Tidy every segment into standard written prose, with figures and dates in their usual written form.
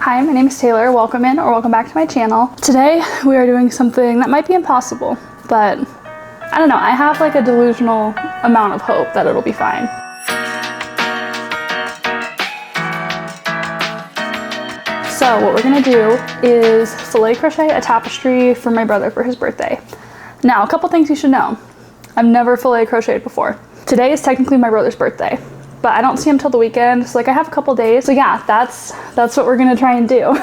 Hi, my name is Taylor. Welcome in or welcome back to my channel. Today we are doing something that might be impossible, but I don't know, I have like a delusional amount of hope that it'll be fine. So what we're gonna do is filet crochet a tapestry for my brother for his birthday. Now, a couple things you should know. I've never filet crocheted before. Today is technically my brother's birthday, but I don't see him till the weekend, so like I have a couple days. So yeah, that's what we're gonna try and do.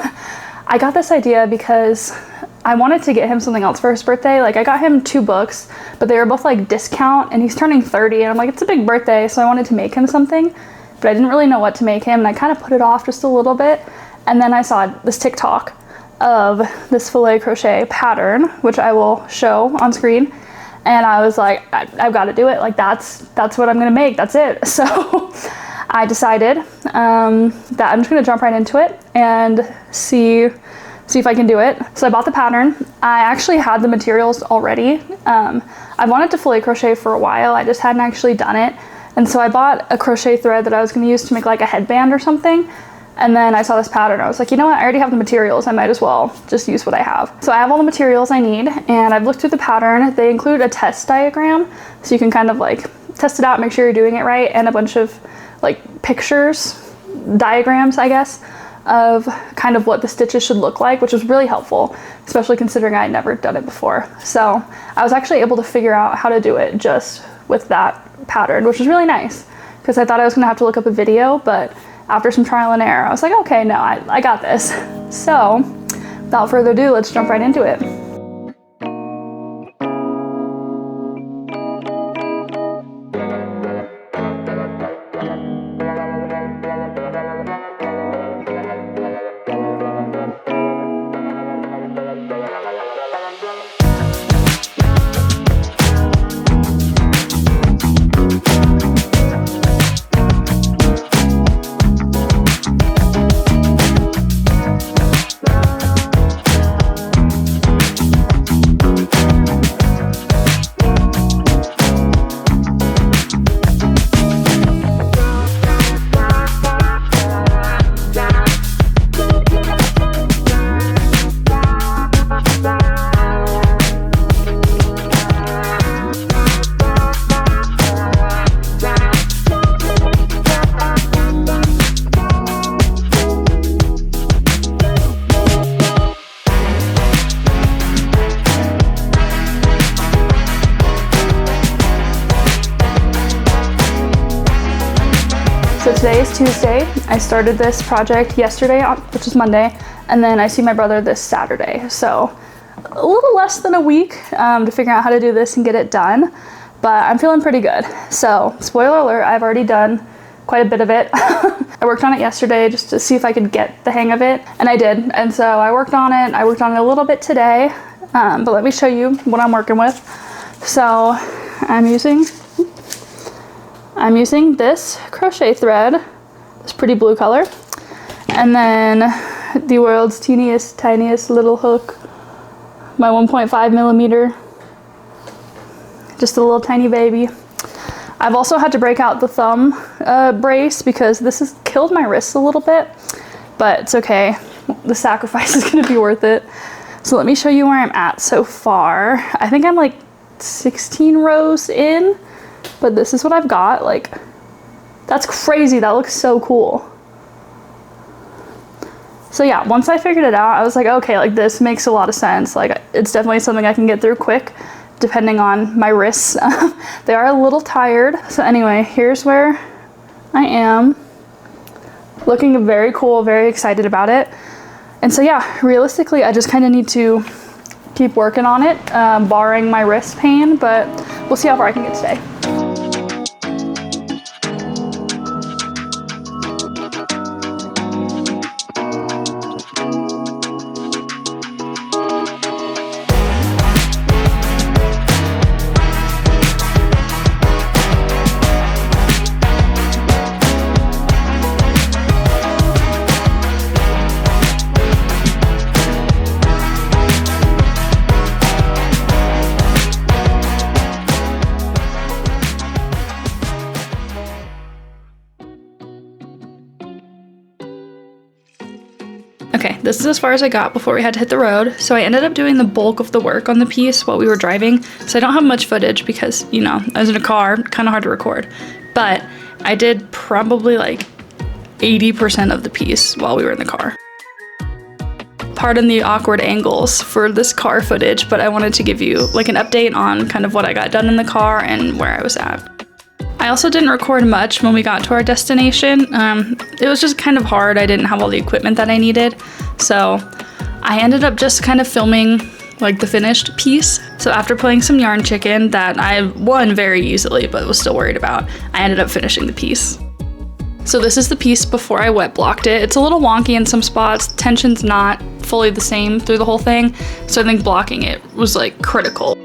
I got this idea because I wanted to get him something else for his birthday. Like I got him 2 books, but they were both like discount, and he's turning 30, and I'm like, it's a big birthday, so I wanted to make him something, but I didn't really know what to make him, and I kind of put it off just a little bit. And then I saw this TikTok of this filet crochet pattern, which I will show on screen. And I was like, I've got to do it. Like that's what I'm gonna make, that's it. So I decided that I'm just gonna jump right into it and see if I can do it. So I bought the pattern. I actually had the materials already. I wanted to filet crochet for a while, I just hadn't actually done it. And so I bought a crochet thread that I was gonna use to make like a headband or something. And then I saw this pattern. I was like, you know what? I already have the materials. I might as well just use what I have. So I have all the materials I need, and I've looked through the pattern. They include a test diagram, so you can kind of like test it out, make sure you're doing it right, and a bunch of like pictures, diagrams, I guess, of kind of what the stitches should look like, which was really helpful, especially considering I had never done it before. So I was actually able to figure out how to do it just with that pattern, which was really nice, because I thought I was gonna have to look up a video, but after some trial and error, I was like, okay, no, I got this. So without further ado, let's jump right into it. So today is Tuesday. I started this project yesterday, which is Monday, and then I see my brother this Saturday. So a little less than a week to figure out how to do this and get it done, but I'm feeling pretty good. So spoiler alert, I've already done quite a bit of it. I worked on it yesterday just to see if I could get the hang of it, and I did. And so I worked on it. I worked on it a little bit today, but let me show you what I'm working with. So I'm using this crochet thread, this pretty blue color, and then the world's tiniest little hook, my 1.5 millimeter, just a little tiny baby. I've also had to break out the thumb brace because this has killed my wrists a little bit, but it's okay. The sacrifice is gonna be worth it. So let me show you where I'm at so far. I think I'm like 16 rows in, but this is what I've got. Like, that's crazy. That looks so cool. So yeah, once I figured it out, I was like, okay, like this makes a lot of sense. Like it's definitely something I can get through quick, depending on my wrists. They are a little tired. So anyway, here's where I am. Looking very cool, very excited about it. And so yeah, realistically, I just kind of need to keep working on it, barring my wrist pain, but we'll see how far I can get today. Okay, this is as far as I got before we had to hit the road. So I ended up doing the bulk of the work on the piece while we were driving. So I don't have much footage because, you know, I was in a car, kind of hard to record. But I did probably like 80% of the piece while we were in the car. Pardon the awkward angles for this car footage, but I wanted to give you like an update on kind of what I got done in the car and where I was at. I also didn't record much when we got to our destination. It was just kind of hard. I didn't have all the equipment that I needed. So I ended up just kind of filming like the finished piece. So after playing some yarn chicken that I won very easily, but was still worried about, I ended up finishing the piece. So this is the piece before I wet blocked it. It's a little wonky in some spots. Tension's not fully the same through the whole thing. So I think blocking it was like critical.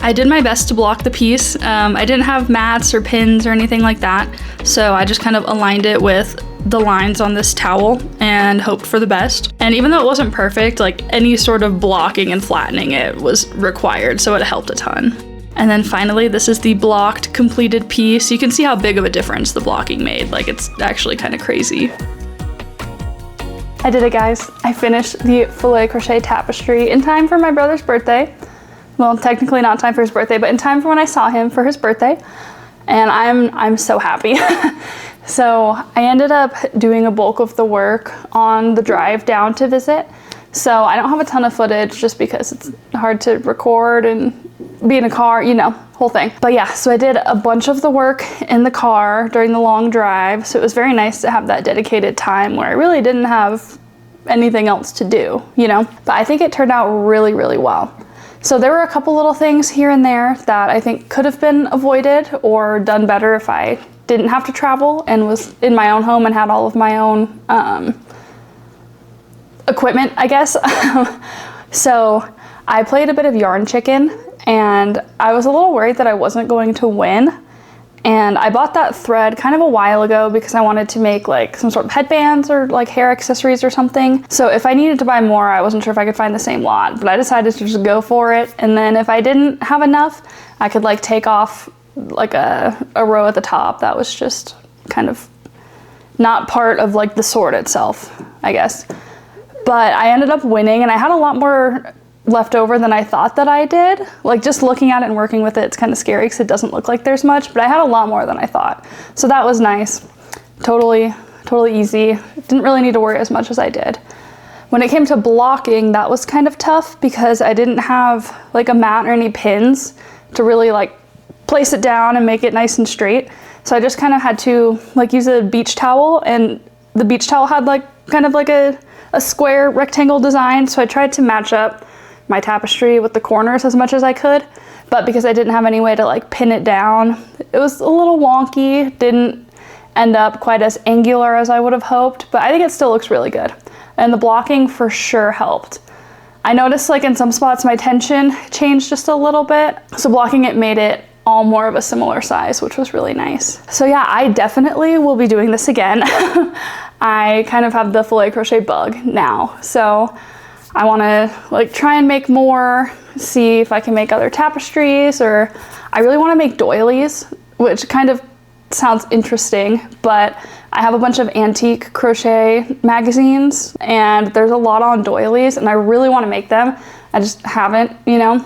I did my best to block the piece. I didn't have mats or pins or anything like that. So I just kind of aligned it with the lines on this towel and hoped for the best. And even though it wasn't perfect, like any sort of blocking and flattening it was required. So it helped a ton. And then finally, this is the blocked completed piece. You can see how big of a difference the blocking made. Like it's actually kind of crazy. I did it, guys. I finished the filet crochet tapestry in time for my brother's birthday. Well, technically not in time for his birthday, but in time for when I saw him for his birthday. And I'm so happy. So I ended up doing a bulk of the work on the drive down to visit. So I don't have a ton of footage just because it's hard to record and be in a car, you know, whole thing. But yeah, so I did a bunch of the work in the car during the long drive. So it was very nice to have that dedicated time where I really didn't have anything else to do, you know? But I think it turned out really, really well. So there were a couple little things here and there that I think could have been avoided or done better if I didn't have to travel and was in my own home and had all of my own equipment, I guess. So I played a bit of yarn chicken and I was a little worried that I wasn't going to win. And I bought that thread kind of a while ago because I wanted to make like some sort of headbands or like hair accessories or something. So if I needed to buy more, I wasn't sure if I could find the same lot, but I decided to just go for it. And then if I didn't have enough, I could like take off like a row at the top that was just kind of not part of like the sword itself, I guess. But I ended up winning and I had a lot more left over than I thought that I did. Like just looking at it and working with it, it's kind of scary because it doesn't look like there's much, but I had a lot more than I thought. So that was nice. Totally easy. Didn't really need to worry as much as I did. When it came to blocking, that was kind of tough because I didn't have like a mat or any pins to really like place it down and make it nice and straight. So I just kind of had to like use a beach towel, and the beach towel had like kind of like a square rectangle design. So I tried to match up my tapestry with the corners as much as I could, but because I didn't have any way to like pin it down, it was a little wonky. Didn't end up quite as angular as I would have hoped, but I think it still looks really good. And the blocking for sure helped. I noticed like in some spots my tension changed just a little bit, so blocking it made it all more of a similar size, which was really nice. So yeah, I definitely will be doing this again. I kind of have the filet crochet bug now, so I want to like try and make more, see if I can make other tapestries, or I really want to make doilies, which kind of sounds interesting, but I have a bunch of antique crochet magazines and there's a lot on doilies and I really want to make them. I just haven't, you know.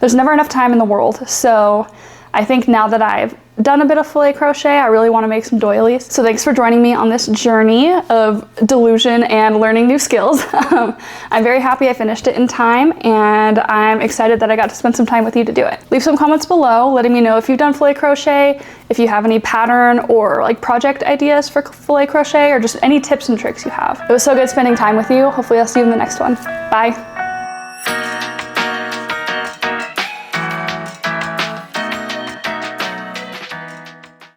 There's never enough time in the world. So I think now that I've done a bit of filet crochet, I really want to make some doilies. So thanks for joining me on this journey of delusion and learning new skills. I'm very happy I finished it in time, and I'm excited that I got to spend some time with you to do it. Leave some comments below letting me know if you've done filet crochet, if you have any pattern or like project ideas for filet crochet, or just any tips and tricks you have. It was so good spending time with you. Hopefully I'll see you in the next one. Bye.